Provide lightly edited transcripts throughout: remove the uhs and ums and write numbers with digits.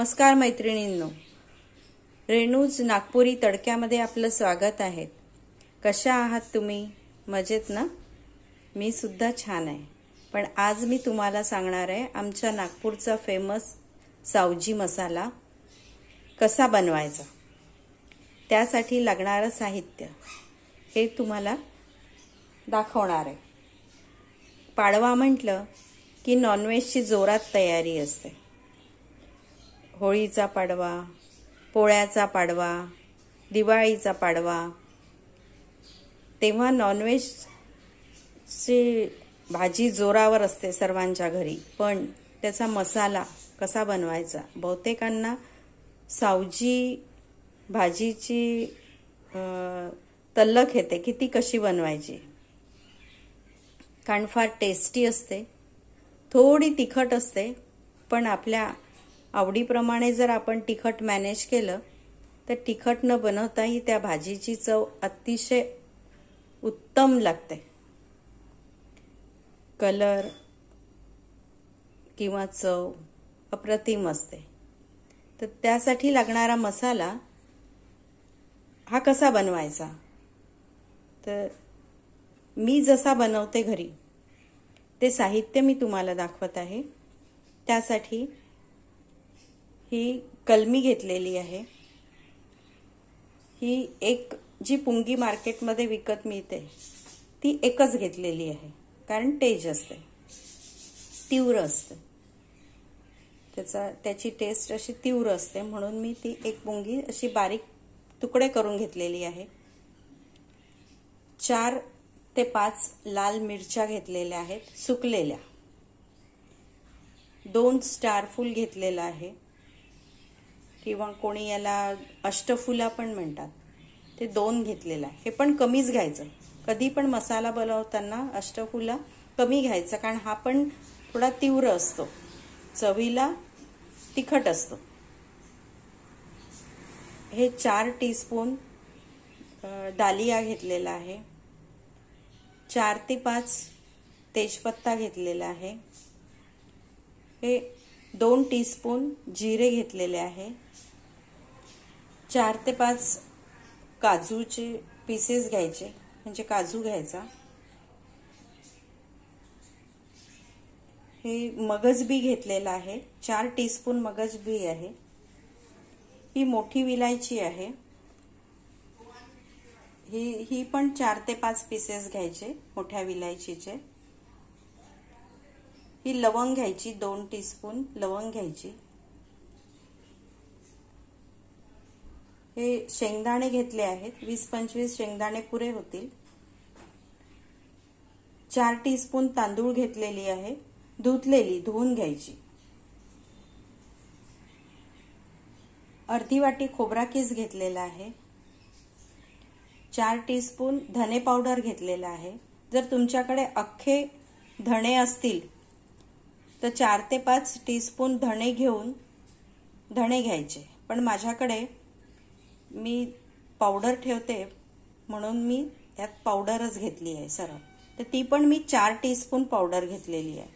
नमस्कार मैत्रिणींनो, रेणूज नागपुरी तडक्यामध्ये आपलं स्वागत आहे। कशा आहात तुम्ही? मजेत ना? मी सुद्धा छान आहे। पण आज मी तुम्हाला सांगणार आहे आमच्या नागपूरचा फेमस सावजी मसाला कसा बनवायचा, त्यासाठी लागणारं साहित्य हे तुम्हाला दाखवणार आहे। पाडवा म्हटलं की नॉनव्हेजची जोरात तयारी असते। होळीचा पाडवा, पोळ्याचा पाडवा, दिवाळीचा पाडवा, तेव्हा नॉनव्हेजची भाजी जोरावर असते सर्वांच्या घरी। पण त्याचा मसाला कसा बनवायचा, बहुतेकांना सावजी भाजीची तल्लख येते की ती कशी बनवायची, कारण फार टेस्टी असते, थोडी तिखट असते। पण आपल्या आवडीप्रमाणे जर आपण तिखट मॅनेज केलं तर तिखट न बनवताही त्या भाजीची चव अतिशय उत्तम लागते। कलर किंवा चव अप्रतिम असते। तर त्यासाठी लागणारा मसाला हा कसा बनवायचा, तर मी जसा बनवते घरी ते साहित्य मी तुम्हाला दाखवत आहे। त्यासाठी ही कलमी घेतलेली आहे। ही एक जी पुंगी मार्केटमध्ये विकत मिळते ती एकच घेतलेली आहे, कारण तेज असते, तीव्र असते, त्याची टेस्ट अशी तीव्र असते, म्हणून मी ती एक पुंगी अशी बारीक तुकडे करून घेतलेली आहे। 4 ते 5 लाल मिरच्या घेतलेल्या आहेत सुकलेल्या। 2 स्टार फूल घेतलेला आहे, किंवा कोणी याला अष्टफुला पण म्हणतात, ते 2 घेतलेला आहे। हे पण कमीच घ्यायचं, कधी पण मसाला बनवताना अष्टफुला कमी घ्यायचा, कारण हा पण थोडा तीव्र असतो, चवीला तिखट असतो। हे 4 टीस्पून डालिया घेतलेला आहे। 4 ते 5 तेजपत्ता घेतलेला आहे। हे 2 टीस्पून जिरे घेतलेले आहे। 4 ते 5 काजूचे पीसेस घ्यायचे, म्हणजे काजू घ्यायचा। हे मगज बी घेतलेला आहे, 4 टीस्पून मगज बी आहे। ही मोठी विलायची आहे, ही पण 4 ते 5 पीसेस घ्यायचे मोठ्या विलायचीचे। ही लवंग घ्यायची, 2 टीस्पून लवंग घ्यायची। हे शेंगदाणे घेतले आहेत, 20-25 शेंगदाणे पुरे होतील। 4 टीस्पून तांदूळ घेतलेली आहे, धुवून घ्यायची। अर्धी वाटी खोबरा किस घेतलेला आहे। 4 टीस्पून धने पावडर घेतलेला आहे। जर तुमच्याकडे अख्खे धणे असतील तर 4 ते 5 टीस्पून धणे घ्यायचे, पण माझ्याकडे मी पावडर ठेवते म्हणून मी यात पावडरच घेतली आहे सरळ, तर ती पण मी 4 टीस्पून पावडर घेतलेली आहे।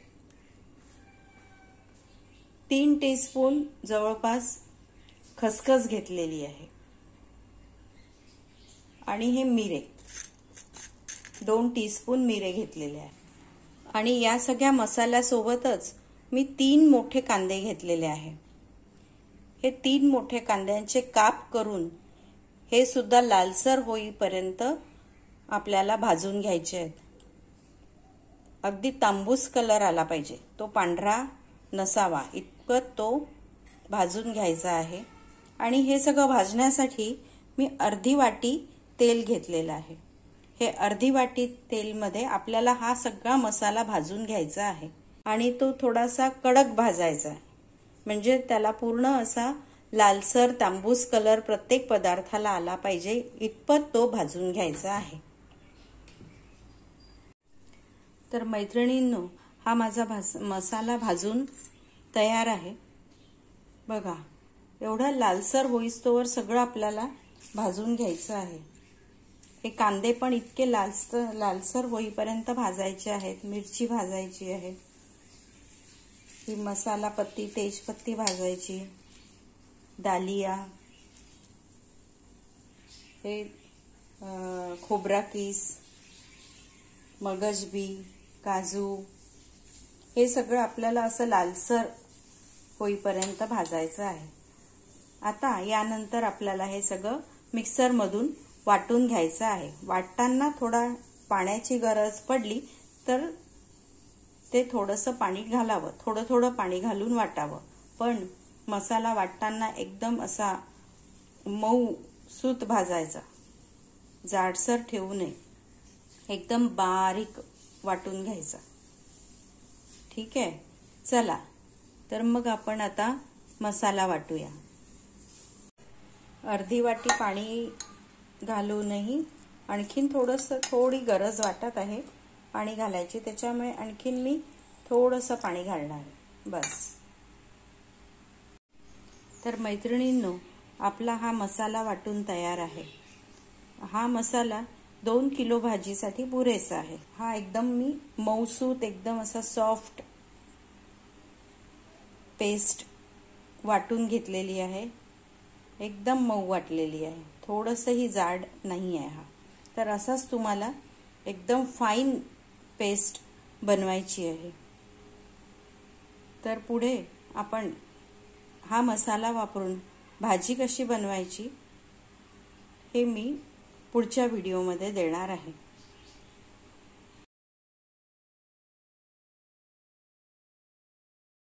3 टीस्पून जवळपास खसखस घेतलेली आहे। आणि हे मिरे, 2 टीस्पून मिरे घेतलेले आहे। आणि या सगळ्या मसाल्यासोबतच मी 3 मोठे कांदे घेतलेले आहे। हे 3 मोठे कांद्यांचे काप करून हे सुद्धा लालसर होईपर्यंत आपल्याला भाजून घ्यायचे आहेत। अगदी तांबूस कलर आला पाहिजे, तो पांढरा नसावा इतकं तो भाजून घ्यायचा आहे। आणि हे सगळं भाजण्यासाठी मी अर्धी वाटी तेल घेतलेलं आहे। हे अर्धी वाटी तेलमध्ये आपल्याला हा सगळा मसाला भाजून घ्यायचा आहे, आणि तो थोडासा कडक भाजायचा आहे, म्हणजे त्याला पूर्ण असा लालसर तांबूस कलर प्रत्येक पदार्थाला आला पाहिजे इतपत तो भाजून घ्यायचा आहे। तर मैत्रिणींनो, हा माझा मसाला भाजून तयार आहे। बघा, एवढा लालसर होईस्तोवर सगळं आपल्याला भाजून घ्यायचं आहे। हे कांदे पण इतके लालसर होईपर्यंत भाजायचे आहेत। मिरची भाजायची आहे, ही मसाला पत्ती तेजपत्ती भाजायची, दालिया, हे खोबरा किस, मगजबी, काजू, हे सगळं आपल्याला असं लालसर होईपर्यंत भाजायचं आहे. आता यानंतर आपल्याला हे सगळं मिक्सरमधून वाटून घ्यायचं आहे. वाटताना थोडा पाण्याची गरज पडली तर ते थोडंसं पाणी घालावं, थोडं थोडं पाणी घालून वाटावं. पण मसाला वाटताना एकदम असा मऊ सूत भाजायचा, जाडसर ठेवू नये, एकदम बारीक वाटून घ्यायचा. ठीक आहे, चला तर मग आपण आता मसाला वाटूया. अर्धी वाटी पाणी घालूनही आणखीन थोडी गरज वाटत आहे पाणी घालायची, त्याच्यामुळे आणखीन मी थोडंसं पाणी घालणार आहे, बस. तर मैत्रिणींनो, आपला हा मसाला वाटून तयार आहे. हा मसाला 2 किलो भाजीसाठी पुरेसा आहे. हा एकदम मी मऊसूत, एकदम असा सॉफ्ट पेस्ट वाटून घेतलेली आहे. एकदम मऊ वाटलेली आहे, थोडंसंही जाड नाही आहे हा. तर असाच तुम्हाला एकदम फाईन पेस्ट बनवायची आहे. तर पुढे आपण हा मसाला वापरून भाजी कशी बनवायची हे मी पुढच्या व्हिडिओमध्ये देणार आहे.